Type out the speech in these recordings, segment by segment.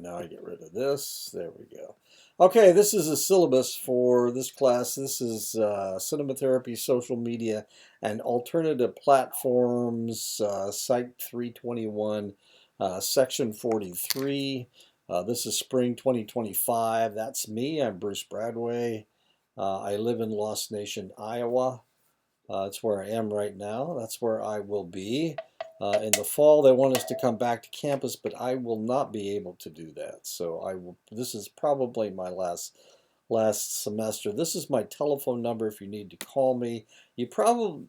now I get rid of this. There we go. Okay, this is a syllabus for this class. This is cinema therapy, social media, and alternative platforms, Site 321, Section 43. This is spring 2025. That's me. I'm Bruce Bradway. I live in Lost Nation, Iowa. That's where I am right now. That's where I will be. In the fall, they want us to come back to campus, but I will not be able to do that. So I will. This is probably my last semester. This is my telephone number if you need to call me. You probably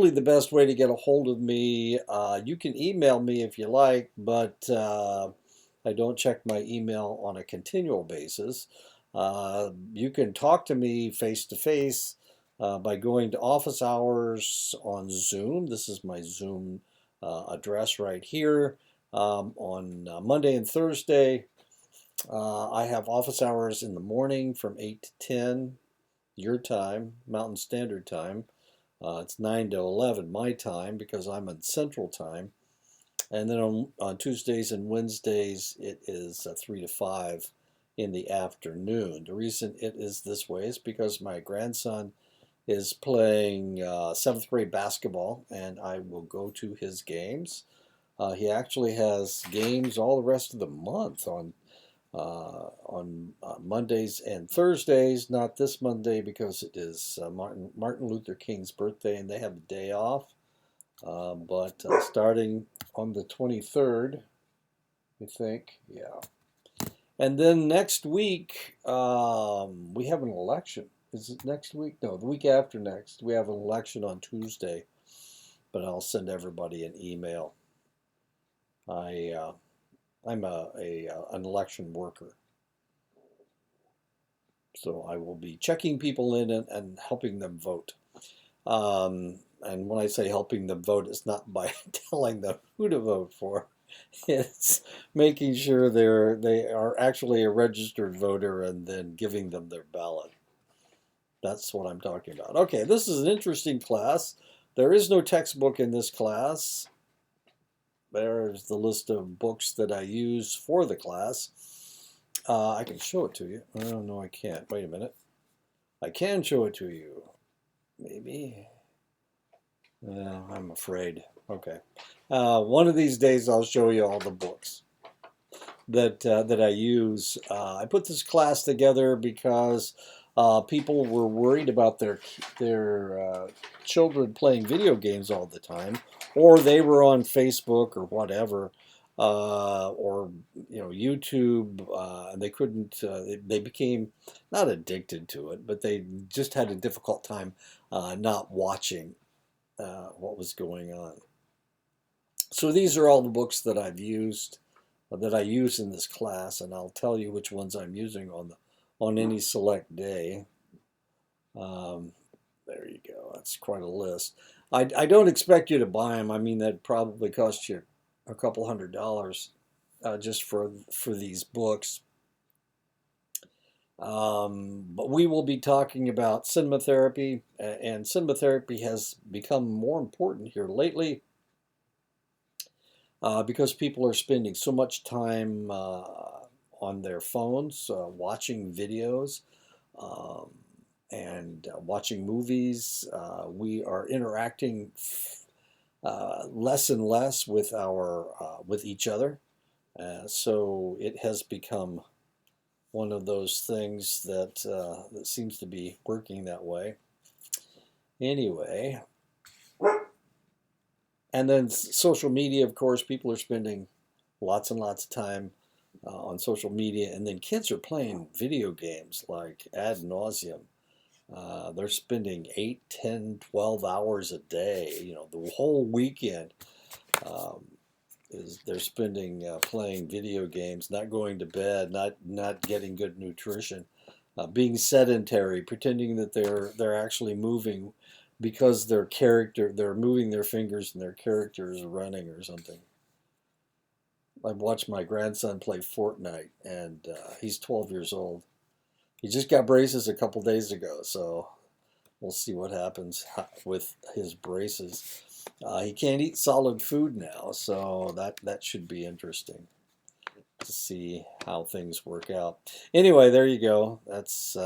the best way to get a hold of me. You can email me if you like, but I don't check my email on a continual basis. You can talk to me face to face by going to office hours on Zoom. This is my Zoom address right here. On Monday and Thursday, I have office hours in the morning from 8 to 10, your time, Mountain Standard Time. It's 9 to 11 my time because I'm in Central Time. And then on Tuesdays and Wednesdays, it is 3 to 5 in the afternoon. The reason it is this way is because my grandson is playing 7th grade basketball, and I will go to his games. He actually has games all the rest of the month on Mondays and Thursdays. Not this Monday because it is Martin Luther King's birthday, and they have a day off. But starting on the 23rd, I think, yeah. And then next week, we have an election. Is it next week? No, the week after next. We have an election on Tuesday, but I'll send everybody an email. I'm an election worker, so I will be checking people in and helping them vote. And when I say helping them vote, it's not by telling them who to vote for. It's making sure they are actually a registered voter and then giving them their ballot. That's what I'm talking about. Okay, this is an interesting class. There is no textbook in this class. There's the list of books that I use for the class. I can show it to you. Oh, no, I can't. Wait a minute. I can show it to you. Maybe. I'm afraid. Okay. One of these days I'll show you all the books that I use. I put this class together because people were worried about their children playing video games all the time, or they were on Facebook or whatever, or YouTube, and they couldn't. They became not addicted to it, but they just had a difficult time not watching what was going on. So these are all the books that I've used, that I use in this class, and I'll tell you which ones I'm using on any select day. There you go. That's quite a list. I don't expect you to buy them. I mean, that'd probably cost you a couple $100 just for these books. But we will be talking about cinema therapy, and cinema therapy has become more important here lately because people are spending so much time on their phones, watching videos, and watching movies. We are interacting less and less with with each other, so it has become one of those things that seems to be working that way. Anyway, and then social media, of course, people are spending lots and lots of time on social media, and then kids are playing video games like ad nauseum. They're spending 8, 10, 12 hours a day, the whole weekend. They're spending playing video games, not going to bed, not getting good nutrition, being sedentary, pretending that they're actually moving because they're moving their fingers and their character is running or something. I've watched my grandson play Fortnite, and he's 12 years old. He just got braces a couple days ago, so we'll see what happens with his braces. He can't eat solid food now, so that should be interesting to see how things work out. Anyway, there you go. That's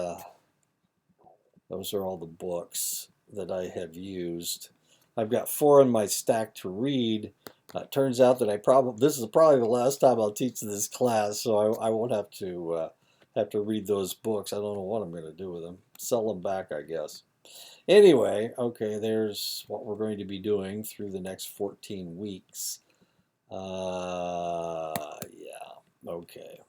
those are all the books that I have used. I've got 4 in my stack to read. Turns out that this is probably the last time I'll teach this class, so I won't have to read those books. I don't know what I'm going to do with them. Sell them back, I guess. Anyway, okay, there's what we're going to be doing through the next 14 weeks. Yeah, okay.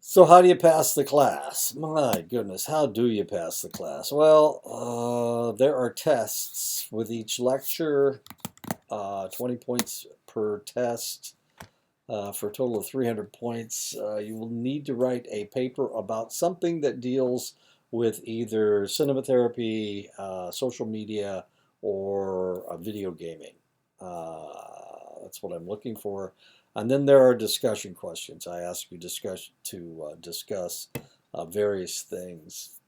So how do you pass the class? My goodness, how do you pass the class? Well, there are tests with each lecture, 20 points per test. For a total of 300 points. You will need to write a paper about something that deals with either cinematherapy, social media, or video gaming. That's what I'm looking for. And then there are discussion questions. I ask you to discuss various things.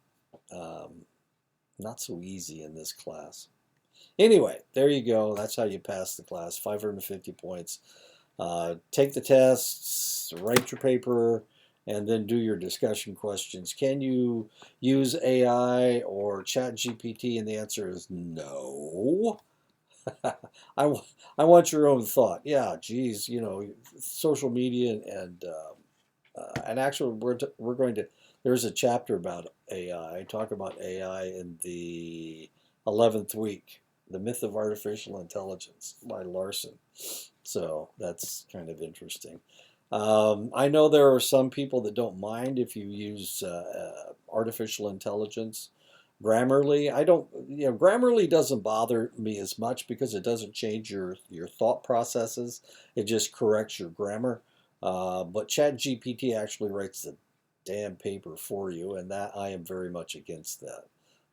Not so easy in this class. Anyway, there you go. That's how you pass the class. 550 points. Take the tests, write your paper, and then do your discussion questions. Can you use AI or ChatGPT? And the answer is no. I want your own thought. Yeah, geez, social media and actually we're going to. There's a chapter about AI. I talk about AI in the 11th week, The Myth of Artificial Intelligence by Larson. So that's kind of interesting. I know there are some people that don't mind if you use artificial intelligence. Grammarly, Grammarly doesn't bother me as much because it doesn't change your thought processes. It just corrects your grammar. But ChatGPT actually writes the damn paper for you, and that I am very much against that.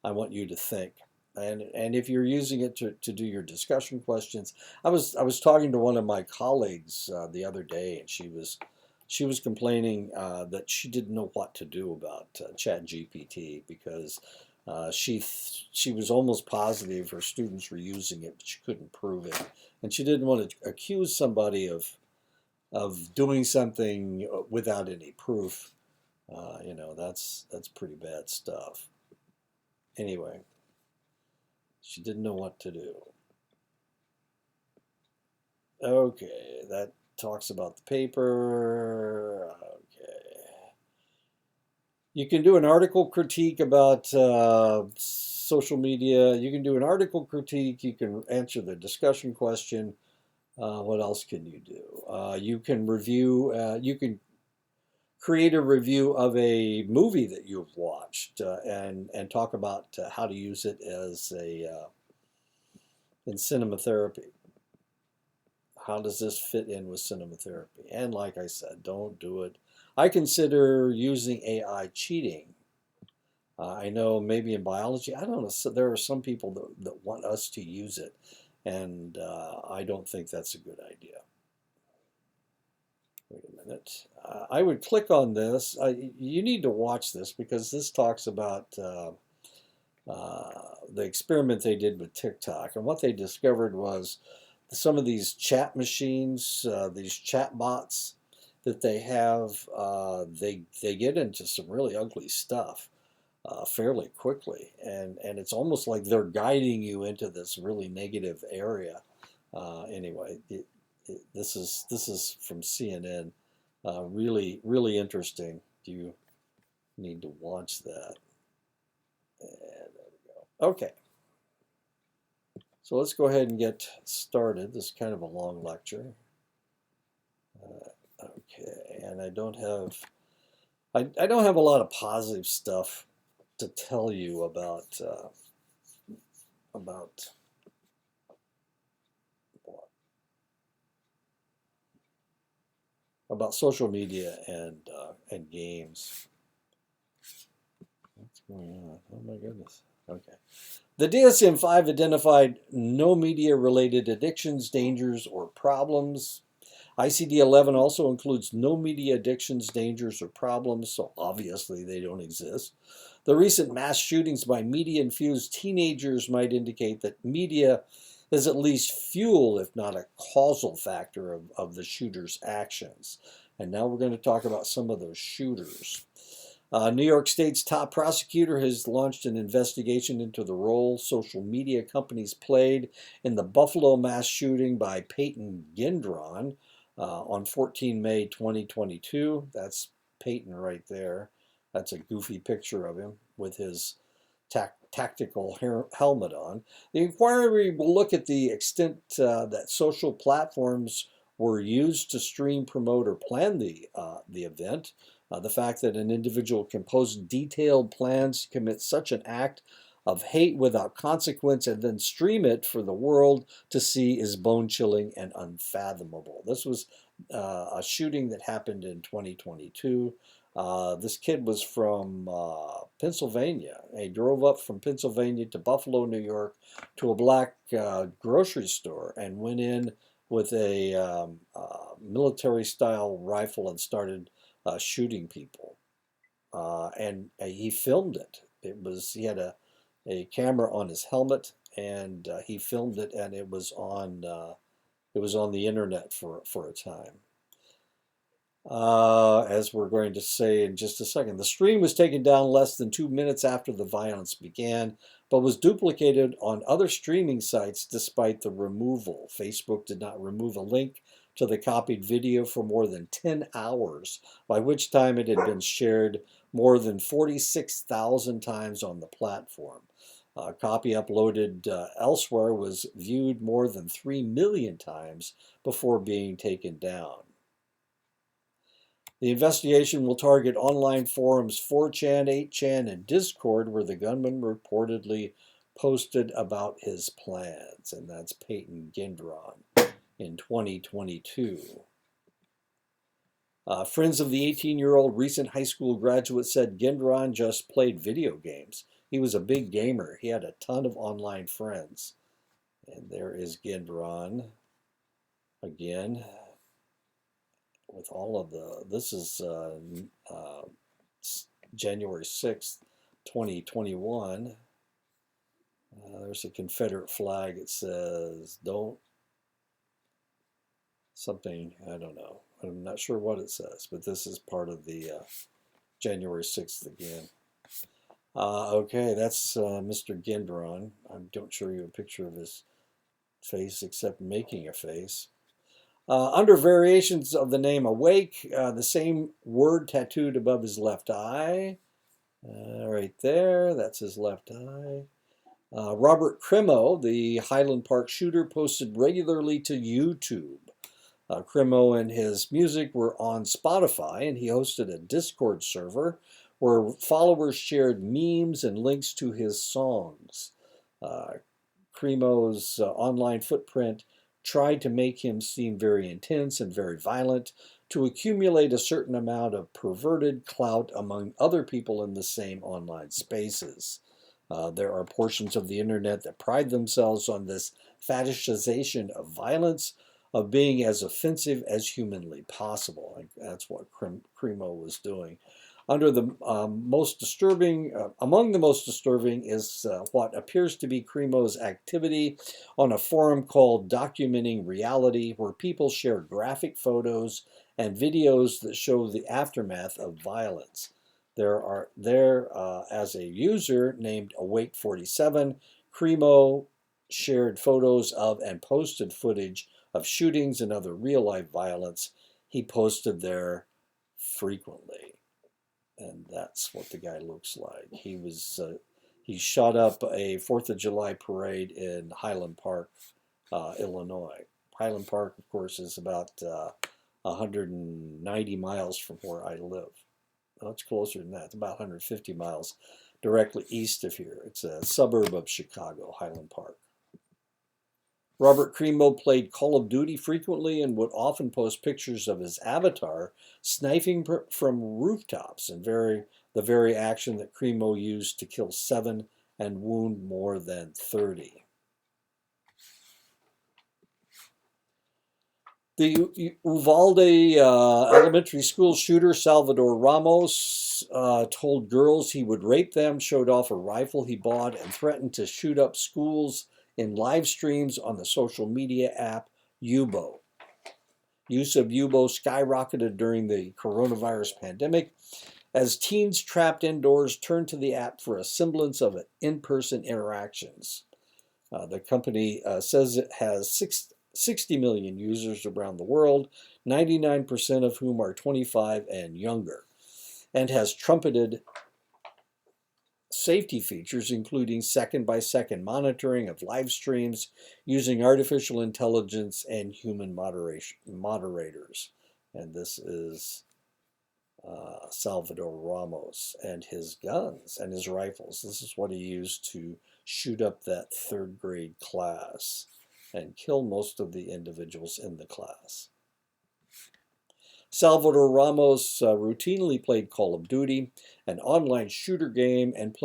I want you to think. And if you're using it to do your discussion questions, I was talking to one of my colleagues the other day, and she was complaining that she didn't know what to do about ChatGPT because she was almost positive her students were using it, but she couldn't prove it, and she didn't want to accuse somebody of doing something without any proof. That's pretty bad stuff. Anyway. She didn't know what to do. Okay, that talks about the paper. Okay. You can do an article critique about social media. You can do an article critique. You can answer the discussion question. What else can you do? You can review, you can create a review of a movie that you've watched and talk about how to use it as in cinematherapy. How does this fit in with cinematherapy? And like I said, don't do it. I consider using AI cheating. I know maybe in biology, I don't know, so there are some people that want us to use it, and I don't think that's a good idea. Wait a minute. I would click on this. You need to watch this because this talks about the experiment they did with TikTok. And what they discovered was some of these chat machines, these chat bots that they have, they get into some really ugly stuff fairly quickly. And it's almost like they're guiding you into this really negative area. Anyway, this is from CNN. Really, really interesting. You need to watch that. And there we go. Okay. So let's go ahead and get started. This is kind of a long lecture. Okay, and I don't have a lot of positive stuff to tell you about social media and games. What's going on? Oh my goodness. Okay. The DSM-5 identified no media-related addictions, dangers, or problems. ICD-11 also includes no media addictions, dangers, or problems, so obviously they don't exist. The recent mass shootings by media-infused teenagers might indicate that media is at least fuel, if not a causal factor of the shooter's actions. And now we're going to talk about some of those shooters. New York State's top prosecutor has launched an investigation into the role social media companies played in the Buffalo mass shooting by Peyton Gendron on 14 May 2022. That's Peyton right there. That's a goofy picture of him with his tactical helmet on. The inquiry will look at the extent that social platforms were used to stream, promote, or plan the event. The fact that an individual can post detailed plans to commit such an act of hate without consequence and then stream it for the world to see is bone-chilling and unfathomable. This was a shooting that happened in 2022. This kid was from Pennsylvania. He drove up from Pennsylvania to Buffalo, New York, to a black grocery store and went in with a military-style rifle and started shooting people. And he filmed it. He had a camera on his helmet, and he filmed it, and it was on the internet for a time. As we're going to say in just a second. The stream was taken down less than 2 minutes after the violence began, but was duplicated on other streaming sites despite the removal. Facebook did not remove a link to the copied video for more than 10 hours, by which time it had been shared more than 46,000 times on the platform. A copy uploaded elsewhere was viewed more than 3 million times before being taken down. The investigation will target online forums 4chan, 8chan, and Discord, where the gunman reportedly posted about his plans. And that's Peyton Gendron in 2022. Friends of the 18-year-old recent high school graduate said Gendron just played video games. He was a big gamer. He had a ton of online friends. And there is Gendron again. With all of this is January 6th, 2021. There's a Confederate flag. It says, don't, something, I don't know. I'm not sure what it says, but this is part of the January 6th again. Okay, that's Mr. Gendron. I don't show you a picture of his face except making a face. Under variations of the name Awake, the same word tattooed above his left eye. Right there, that's his left eye. Robert Crimo, the Highland Park shooter, posted regularly to YouTube. Crimo and his music were on Spotify, and he hosted a Discord server where followers shared memes and links to his songs. Crimo's online footprint tried to make him seem very intense and very violent to accumulate a certain amount of perverted clout among other people in the same online spaces. There are portions of the internet that pride themselves on this fetishization of violence, of being as offensive as humanly possible. That's what Crimo was doing. Under the most disturbing, among the most disturbing is what appears to be Crimo's activity on a forum called Documenting Reality, where people share graphic photos and videos that show the aftermath of violence. As a user named Awake47, Crimo shared photos of and posted footage of shootings and other real-life violence. He posted there frequently. And that's what the guy looks like. He shot up a 4th of July parade in Highland Park, Illinois. Highland Park, of course, is about 190 miles from where I live. Well, it's closer than that. It's about 150 miles directly east of here. It's a suburb of Chicago, Highland Park. Robert Crimo played Call of Duty frequently and would often post pictures of his avatar sniping from rooftops, and the very action that Crimo used to kill 7 and wound more than 30. The Uvalde elementary school shooter Salvador Ramos told girls he would rape them, showed off a rifle he bought, and threatened to shoot up schools in live streams on the social media app Yubo. Use of Yubo skyrocketed during the coronavirus pandemic as teens trapped indoors turned to the app for a semblance of in-person interactions. The company says it has 60 million users around the world, 99% of whom are 25 and younger, and has trumpeted safety features, including second-by-second monitoring of live streams using artificial intelligence and human moderators. And this is Salvador Ramos and his guns and his rifles. This is what he used to shoot up that third grade class and kill most of the individuals in the class. Salvador Ramos routinely played Call of Duty, an online shooter game, and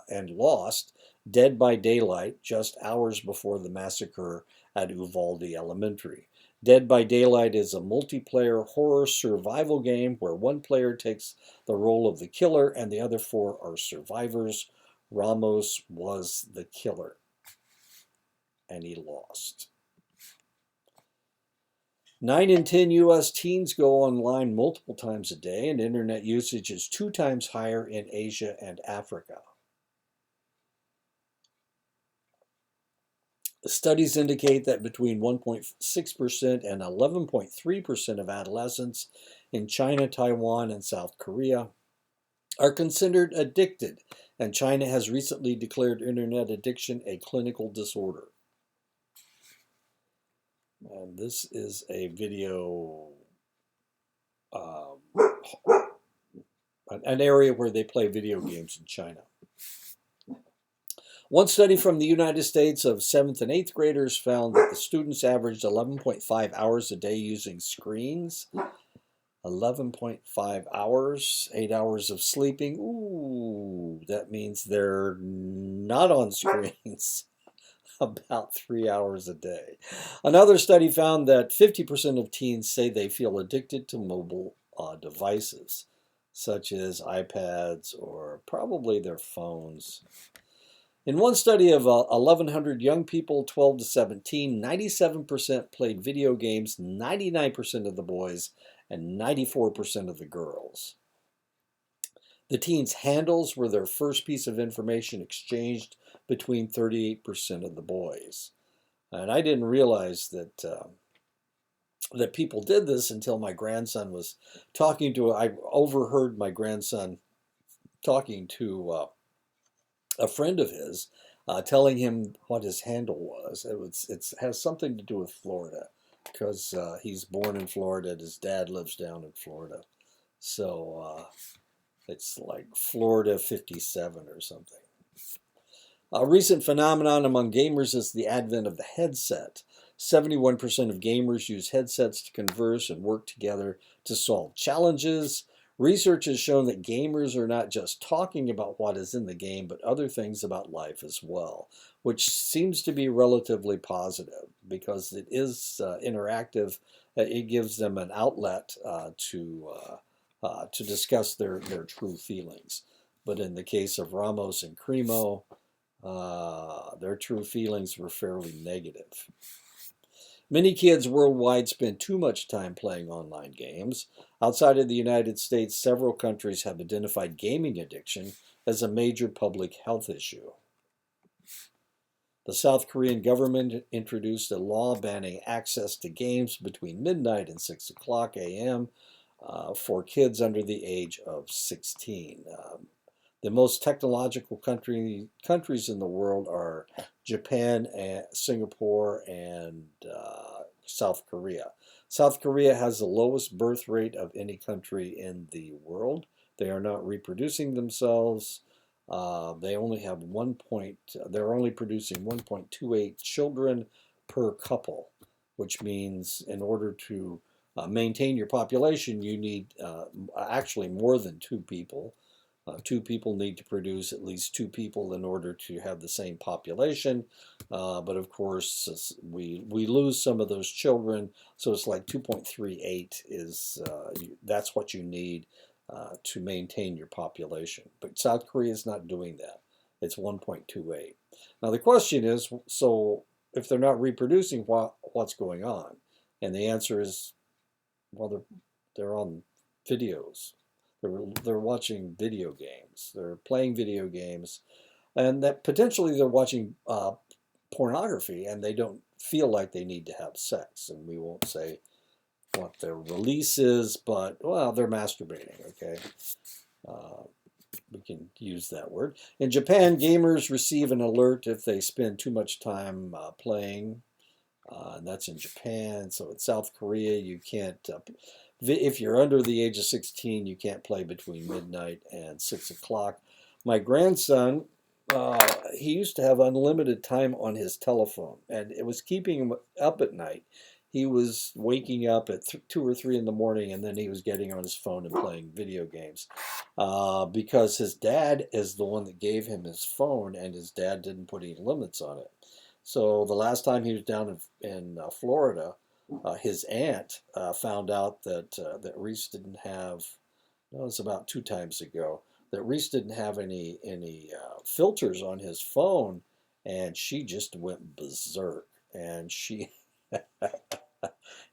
and lost Dead by Daylight just hours before the massacre at Uvalde Elementary. Dead by Daylight is a multiplayer horror survival game where one player takes the role of the killer and the other 4 are survivors. Ramos was the killer, and he lost. 9 in 10 U.S. teens go online multiple times a day, and internet usage is 2 times higher in Asia and Africa. The studies indicate that between 1.6% and 11.3% of adolescents in China, Taiwan, and South Korea are considered addicted, and China has recently declared internet addiction a clinical disorder. And this is a video, an area where they play video games in China. One study from the United States of 7th and 8th graders found that the students averaged 11.5 hours a day using screens. 11.5 hours, 8 hours of sleeping. Ooh, that means they're not on screens. About 3 hours a day. Another study found that 50% of teens say they feel addicted to mobile devices, such as iPads or probably their phones. In one study of 1,100 young people, 12 to 17, 97% played video games, 99% of the boys, and 94% of the girls. The teens' handles were their first piece of information exchanged between 38% of the boys. And I didn't realize that that people did this until my grandson was talking to, I overheard my grandson talking to a friend of his, telling him what his handle was. It has something to do with Florida, because he's born in Florida and his dad lives down in Florida. So it's like Florida 57 or something. A recent phenomenon among gamers is the advent of the headset. 71% of gamers use headsets to converse and work together to solve challenges. Research has shown that gamers are not just talking about what is in the game, but other things about life as well, which seems to be relatively positive because it is interactive. It gives them an outlet to discuss their true feelings. But in the case of Ramos and Cremo, their true feelings were fairly negative. Many kids worldwide spend too much time playing online games. Outside of the United States, several countries have identified gaming addiction as a major public health issue. The South Korean government introduced a law banning access to games between midnight and 6 o'clock a.m. For kids under the age of 16. The most technological countries in the world are Japan, and Singapore, and South Korea. South Korea has the lowest birth rate of any country in the world. They are not reproducing themselves. They're only producing 1.28 children per couple, which means in order to maintain your population, you need actually more than 2 people. 2 people need to produce at least 2 people in order to have the same population. But of course, we lose some of those children, so it's like 2.38 is that's what you need to maintain your population. But South Korea is not doing that. It's 1.28. Now the question is, so if they're not reproducing, what's going on? And the answer is, well, they're on videos. They're watching video games. They're playing video games, and that potentially they're watching pornography, and they don't feel like they need to have sex. And we won't say what their release is, but well, they're masturbating. Okay, uh, we can use that word. In Japan, gamers receive an alert if they spend too much time playing. And that's in Japan. So in South Korea, you can't, if you're under the age of 16, you can't play between midnight and 6 o'clock. My grandson, he used to have unlimited time on his telephone, and it was keeping him up at night. He was waking up at 2 or 3 in the morning, and then he was getting on his phone and playing video games because his dad is the one that gave him his phone, and his dad didn't put any limits on it. So the last time he was down in Florida, his aunt found out that Reese didn't have. No, it was about 2 times ago that Reese didn't have any filters on his phone, and she just went berserk. And she,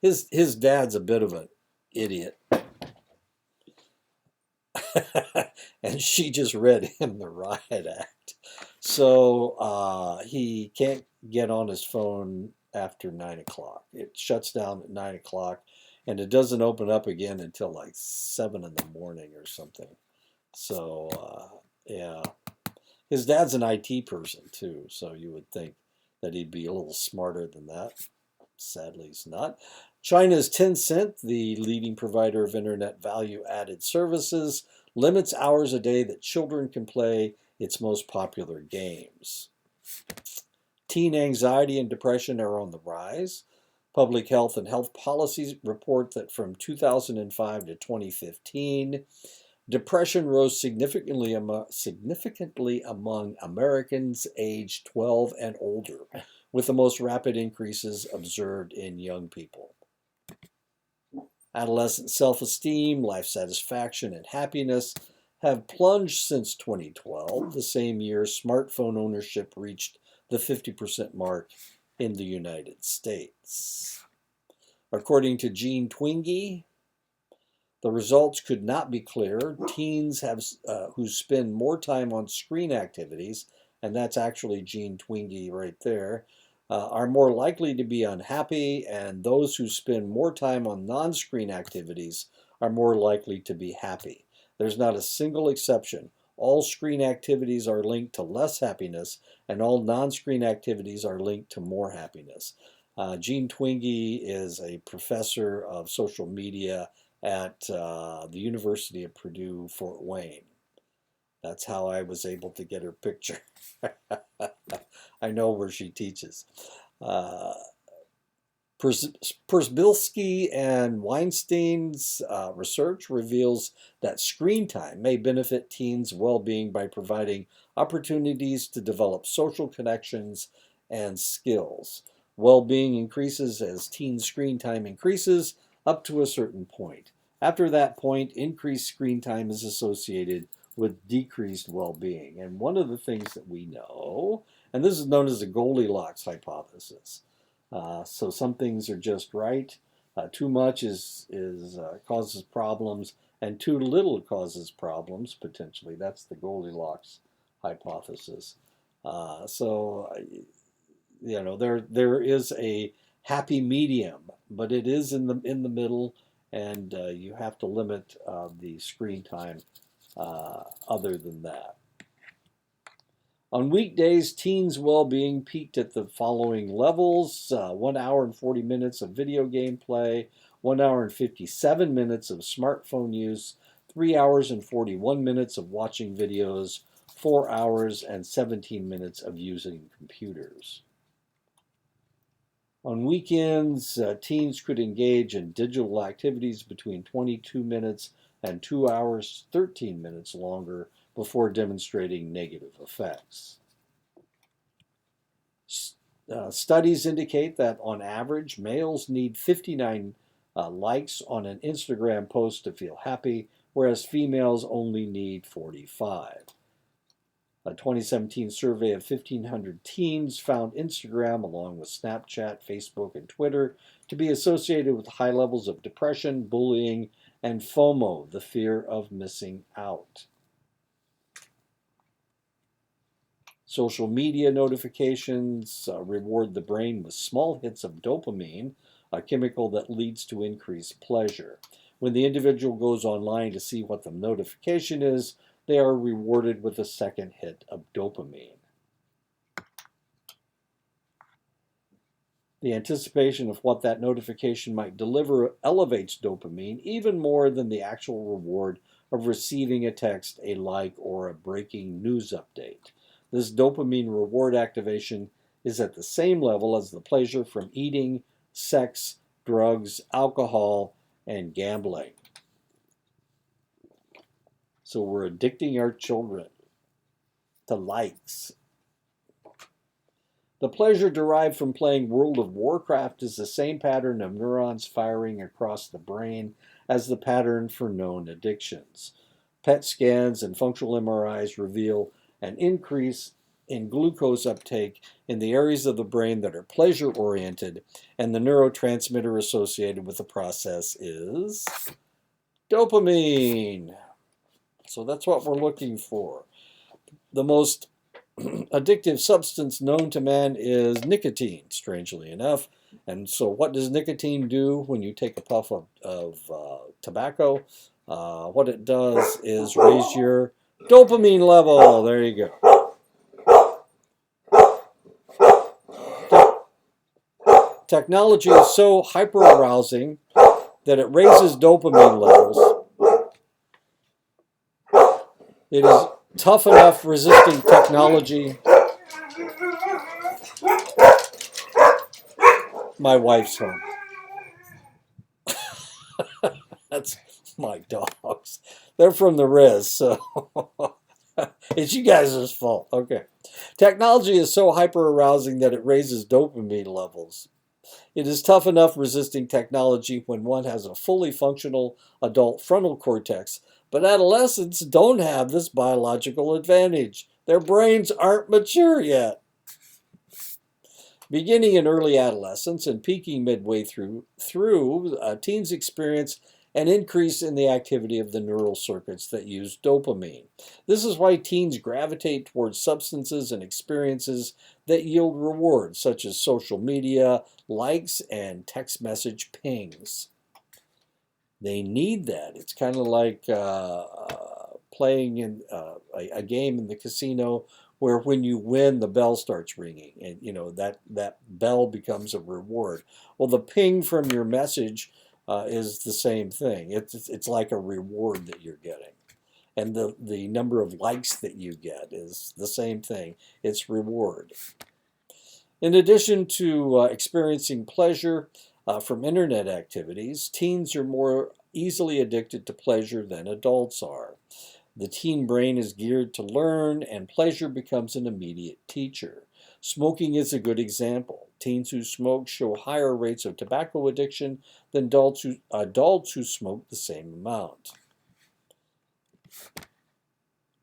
his dad's a bit of an idiot, and she just read him the riot act. So he can't get on his phone after 9 o'clock. It shuts down at 9 o'clock, and it doesn't open up again until like 7 in the morning or something. So yeah, his dad's an IT person too, so you would think that he'd be a little smarter than that. Sadly, he's not. China's Tencent, the leading provider of internet value-added services, limits hours a day that children can play its most popular games. Teen anxiety and depression are on the rise. Public health and health policies report that from 2005 to 2015, depression rose significantly among Americans aged 12 and older, with the most rapid increases observed in young people. Adolescent self-esteem, life satisfaction, and happiness have plunged since 2012, the same year smartphone ownership reached the 50% mark in the United States. According to Jean Twenge, the results could not be clearer. Teens who spend more time on screen activities, and that's actually Jean Twenge right there, are more likely to be unhappy, and those who spend more time on non-screen activities are more likely to be happy. There's not a single exception. All screen activities are linked to less happiness, and all non-screen activities are linked to more happiness. Jean Twenge is a professor of social media at the University of Purdue, Fort Wayne. That's how I was able to get her picture. I know where she teaches. Przybylski and Weinstein's research reveals that screen time may benefit teens' well-being by providing opportunities to develop social connections and skills. Well-being increases as teen screen time increases up to a certain point. After that point, increased screen time is associated with decreased well-being. And one of the things that we know, and this is known as the Goldilocks hypothesis. So some things are just right. Too much causes problems, and too little causes problems potentially. That's the Goldilocks hypothesis. So you know there is a happy medium, but it is in the middle, and you have to limit the screen time. Other than that, on weekdays, teens' well-being peaked at the following levels: 1 hour and 40 minutes of video game play, 1 hour and 57 minutes of smartphone use, 3 hours and 41 minutes of watching videos, 4 hours and 17 minutes of using computers. On weekends, teens could engage in digital activities between 22 minutes and 2 hours, 13 minutes longer before demonstrating negative effects. Studies indicate that on average, males need 59 likes on an Instagram post to feel happy, whereas females only need 45. A 2017 survey of 1,500 teens found Instagram, along with Snapchat, Facebook, and Twitter, to be associated with high levels of depression, bullying, and FOMO, the fear of missing out. Social media notifications reward the brain with small hits of dopamine, a chemical that leads to increased pleasure. When the individual goes online to see what the notification is, they are rewarded with a second hit of dopamine. The anticipation of what that notification might deliver elevates dopamine even more than the actual reward of receiving a text, a like, or a breaking news update. This dopamine reward activation is at the same level as the pleasure from eating, sex, drugs, alcohol, and gambling. So we're addicting our children to likes. The pleasure derived from playing World of Warcraft is the same pattern of neurons firing across the brain as the pattern for known addictions. PET scans and functional MRIs reveal an increase in glucose uptake in the areas of the brain that are pleasure-oriented, and the neurotransmitter associated with the process is dopamine. So that's what we're looking for. The most addictive substance known to man is nicotine, strangely enough. And so what does nicotine do when you take a puff of tobacco? What it does is raise your dopamine level. There you go. Technology is so hyper-arousing that it raises dopamine levels. It is tough enough resisting technology. My wife's home. That's my dogs. They're from the Riz, so it's you guys' fault. Okay. Technology is so hyper-arousing that it raises dopamine levels. It is tough enough resisting technology when one has a fully functional adult frontal cortex, but adolescents don't have this biological advantage. Their brains aren't mature yet. Beginning in early adolescence and peaking midway through teens experience an increase in the activity of the neural circuits that use dopamine. This is why teens gravitate towards substances and experiences that yield rewards, such as social media, likes, and text message pings. They need that. It's kind of like playing in a game in the casino where when you win, the bell starts ringing, and that bell becomes a reward. Well, the ping from your message is the same thing. It's like a reward that you're getting. And the number of likes that you get is the same thing. It's reward. In addition to experiencing pleasure from internet activities, teens are more easily addicted to pleasure than adults are. The teen brain is geared to learn, and pleasure becomes an immediate teacher. Smoking is a good example. Teens who smoke show higher rates of tobacco addiction than adults who smoke the same amount.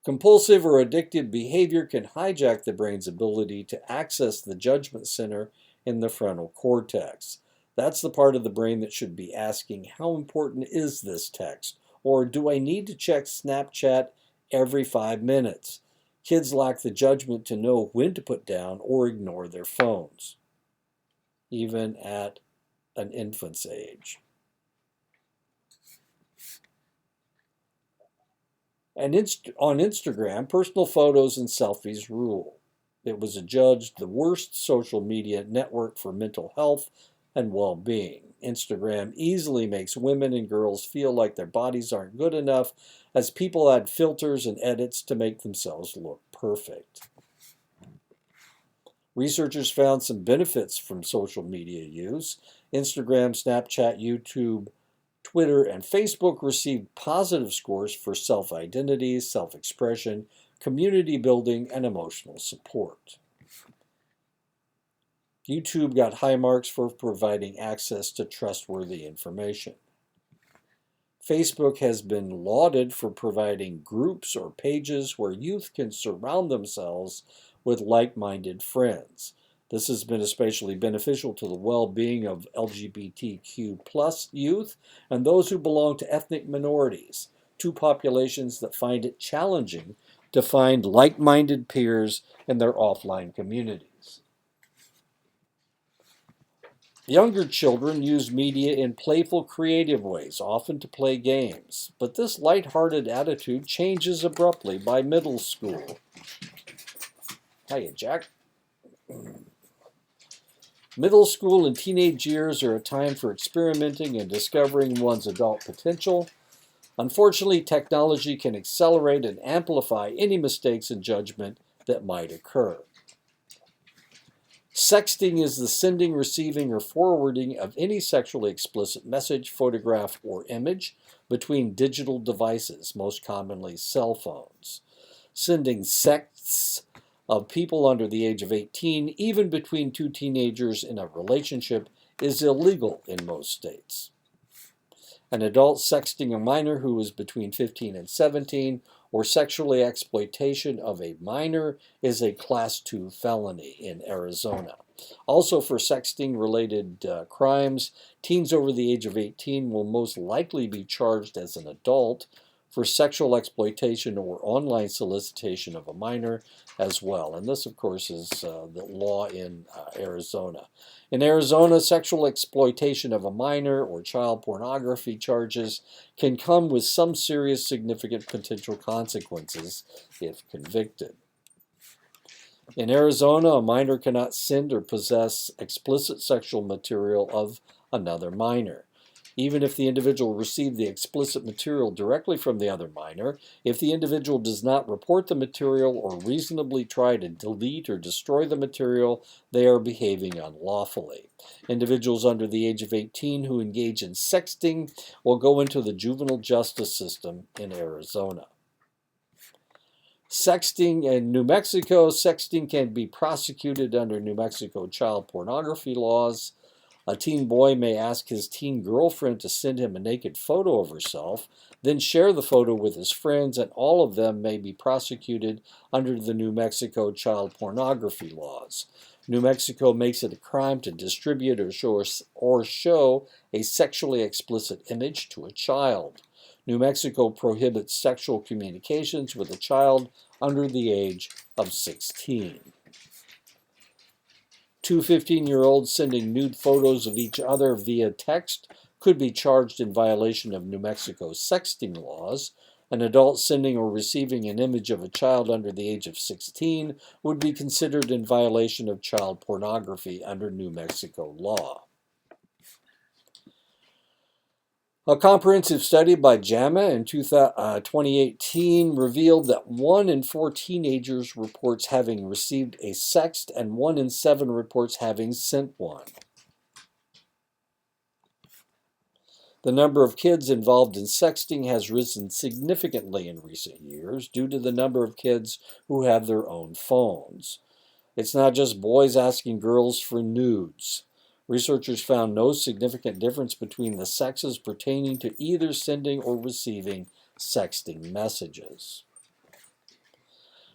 Compulsive or addictive behavior can hijack the brain's ability to access the judgment center in the frontal cortex. That's the part of the brain that should be asking, how important is this text? Or do I need to check Snapchat every 5 minutes? Kids lack the judgment to know when to put down or ignore their phones, even at an infant's age. And on Instagram, personal photos and selfies rule. It was adjudged the worst social media network for mental health and well-being. Instagram easily makes women and girls feel like their bodies aren't good enough, as people add filters and edits to make themselves look perfect. Researchers found some benefits from social media use. Instagram, Snapchat, YouTube, Twitter, and Facebook received positive scores for self-identity, self-expression, community building, and emotional support. YouTube got high marks for providing access to trustworthy information. Facebook has been lauded for providing groups or pages where youth can surround themselves with like-minded friends. This has been especially beneficial to the well-being of LGBTQ plus youth and those who belong to ethnic minorities, two populations that find it challenging to find like-minded peers in their offline communities. Younger children use media in playful, creative ways, often to play games. But this lighthearted attitude changes abruptly by middle school. Hiya, Jack. Middle school and teenage years are a time for experimenting and discovering one's adult potential. Unfortunately, technology can accelerate and amplify any mistakes in judgment that might occur. Sexting is the sending, receiving, or forwarding of any sexually explicit message, photograph, or image between digital devices, most commonly cell phones. Sending sexts of people under the age of 18, even between two teenagers in a relationship, is illegal in most states. An adult sexting a minor who is between 15 and 17 or sexually exploitation of a minor is a Class 2 felony in Arizona. Also, for sexting-related crimes, teens over the age of 18 will most likely be charged as an adult for sexual exploitation or online solicitation of a minor as well. And this, of course, is the law in Arizona. In Arizona, sexual exploitation of a minor or child pornography charges can come with some serious, significant potential consequences if convicted. In Arizona, a minor cannot send or possess explicit sexual material of another minor. Even if the individual received the explicit material directly from the other minor, if the individual does not report the material or reasonably try to delete or destroy the material, they are behaving unlawfully. Individuals under the age of 18 who engage in sexting will go into the juvenile justice system in Arizona. Sexting in New Mexico, sexting can be prosecuted under New Mexico child pornography laws. A teen boy may ask his teen girlfriend to send him a naked photo of herself, then share the photo with his friends, and all of them may be prosecuted under the New Mexico child pornography laws. New Mexico makes it a crime to distribute or show a sexually explicit image to a child. New Mexico prohibits sexual communications with a child under the age of 16. Two 15-year-olds sending nude photos of each other via text could be charged in violation of New Mexico's sexting laws. An adult sending or receiving an image of a child under the age of 16 would be considered in violation of child pornography under New Mexico law. A comprehensive study by JAMA in 2018 revealed that 1 in 4 teenagers reports having received a sext and 1 in 7 reports having sent one. The number of kids involved in sexting has risen significantly in recent years due to the number of kids who have their own phones. It's not just boys asking girls for nudes. Researchers found no significant difference between the sexes pertaining to either sending or receiving sexting messages.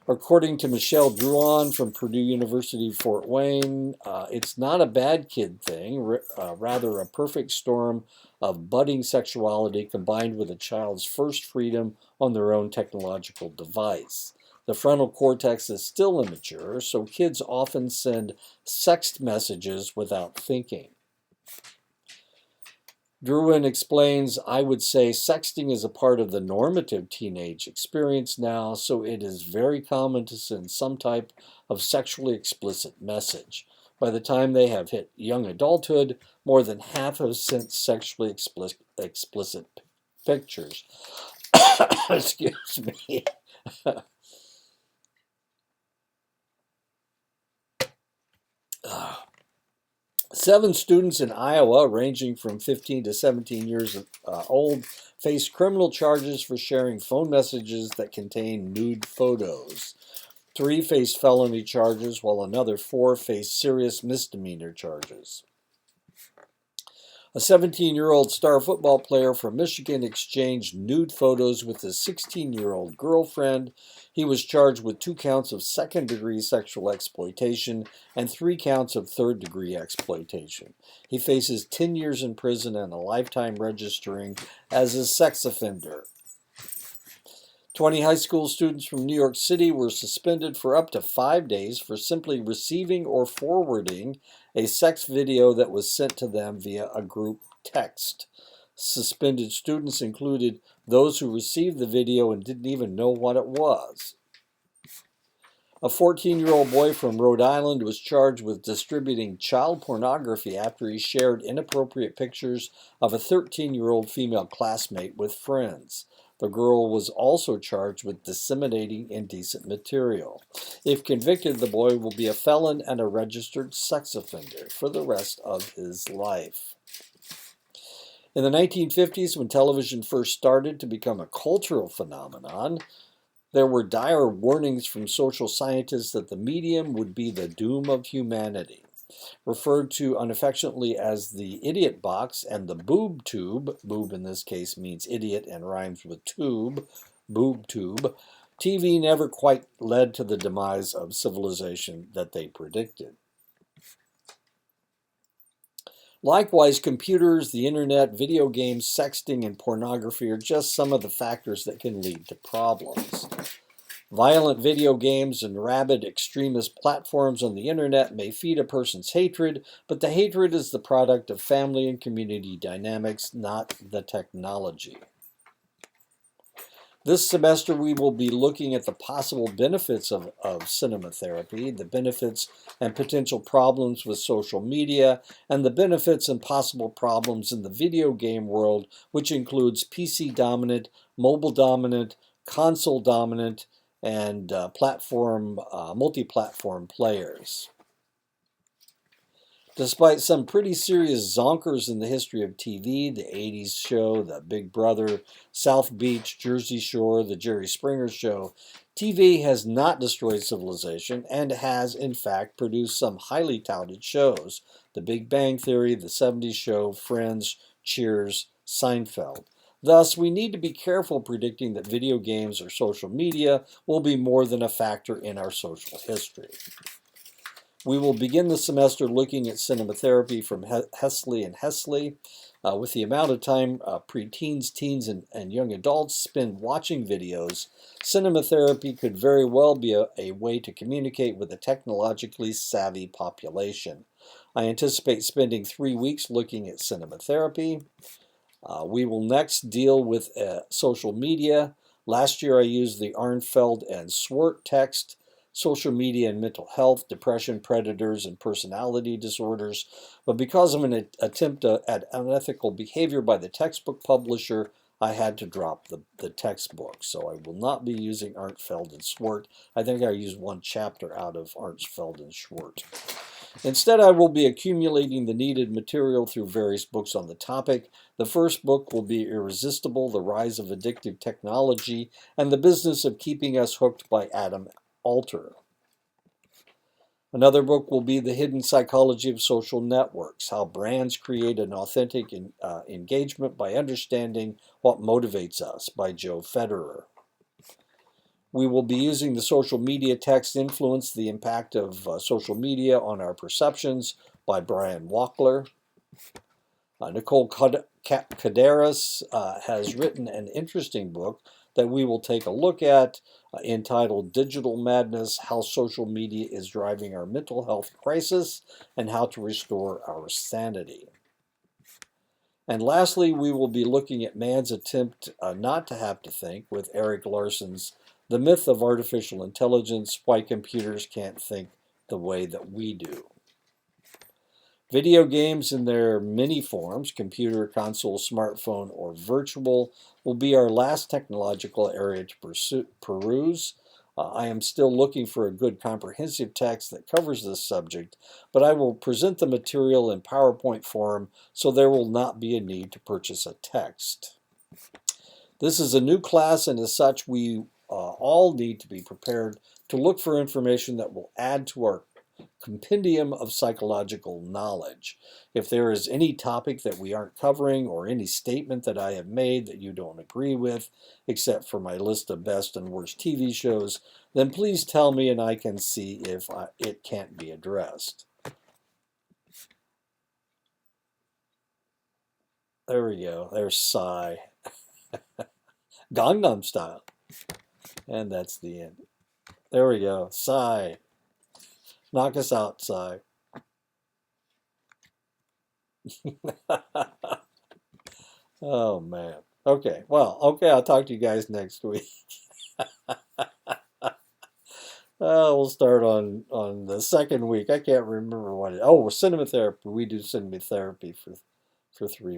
According to Michelle Druon from Purdue University, Fort Wayne, it's not a bad kid thing, rather a perfect storm of budding sexuality combined with a child's first freedom on their own technological device. The frontal cortex is still immature, so kids often send sext messages without thinking. Druin explains, I would say sexting is a part of the normative teenage experience now, so it is very common to send some type of sexually explicit message. By the time they have hit young adulthood, more than half have sent sexually explicit pictures. Excuse me. 7 students in Iowa, ranging from 15 to 17 years old, face criminal charges for sharing phone messages that contain nude photos. 3 face felony charges, while another 4 face serious misdemeanor charges. A 17-year-old star football player from Michigan exchanged nude photos with his 16-year-old girlfriend. He was charged with 2 counts of second-degree sexual exploitation and 3 counts of third-degree exploitation. He faces 10 years in prison and a lifetime registering as a sex offender. 20 high school students from New York City were suspended for up to 5 days for simply receiving or forwarding a sex video that was sent to them via a group text. Suspended students included those who received the video and didn't even know what it was. A 14-year-old boy from Rhode Island was charged with distributing child pornography after he shared inappropriate pictures of a 13-year-old female classmate with friends. The girl was also charged with disseminating indecent material. If convicted, the boy will be a felon and a registered sex offender for the rest of his life. In the 1950s, when television first started to become a cultural phenomenon, there were dire warnings from social scientists that the medium would be the doom of humanity. Referred to unaffectionately as the idiot box and the boob tube, boob in this case means idiot and rhymes with tube, boob tube, TV never quite led to the demise of civilization that they predicted. Likewise, computers, the internet, video games, sexting, and pornography are just some of the factors that can lead to problems. Violent video games and rabid extremist platforms on the internet may feed a person's hatred, but the hatred is the product of family and community dynamics, not the technology. This semester, we will be looking at the possible benefits of cinema therapy, the benefits and potential problems with social media, and the benefits and possible problems in the video game world, which includes PC dominant, mobile dominant, console dominant, and multi-platform players. Despite some pretty serious zonkers in the history of TV, the 80s show, the Big Brother, South Beach, Jersey Shore, the Jerry Springer Show, TV has not destroyed civilization and has, in fact, produced some highly touted shows. The Big Bang Theory, The 70s Show, Friends, Cheers, Seinfeld. Thus, we need to be careful predicting that video games or social media will be more than a factor in our social history. We will begin the semester looking at cinema therapy from Hesley and Hesley. With the amount of time preteens, teens, and young adults spend watching videos, cinema therapy could very well be a way to communicate with a technologically savvy population. I anticipate spending 3 weeks looking at cinema therapy. We will next deal with social media. Last year I used the Arnfeld and Swart text, social media and mental health, depression, predators, and personality disorders. But because of an attempt at unethical behavior by the textbook publisher, I had to drop the textbook. So I will not be using Arnfeld and Swart. I think I used one chapter out of Arnfeld and Swart. Instead, I will be accumulating the needed material through various books on the topic. The first book will be Irresistible, The Rise of Addictive Technology and the Business of Keeping Us Hooked by Adam Alter. Another book will be The Hidden Psychology of Social Networks, How Brands Create an Authentic Engagement by Understanding What Motivates Us by Joe Federer. We will be using the social media text Influence, the Impact of Social Media on Our Perceptions by Brian Wackler. Nicole Caderas has written an interesting book that we will take a look at entitled Digital Madness, How Social Media is Driving Our Mental Health Crisis and How to Restore Our Sanity. And lastly, we will be looking at man's attempt not to have to think with Eric Larson's The Myth of Artificial Intelligence, Why Computers Can't Think the Way That We Do. Video games in their many forms, computer, console, smartphone, or virtual, will be our last technological area to peruse. I am still looking for a good comprehensive text that covers this subject, but I will present the material in PowerPoint form, so there will not be a need to purchase a text. This is a new class, and as such, we all need to be prepared to look for information that will add to our compendium of psychological knowledge. If there is any topic that we aren't covering or any statement that I have made that you don't agree with, except for my list of best and worst TV shows, then please tell me and I can see if it can't be addressed. There we go. There's Psy. Gangnam Style. And that's the end. There we go. Psy. Knock us out, Psy. Oh, man. Okay. Well, okay. I'll talk to you guys next week. We'll start on the second week. I can't remember what it. Oh, cinema therapy. We do cinema therapy for 3 weeks.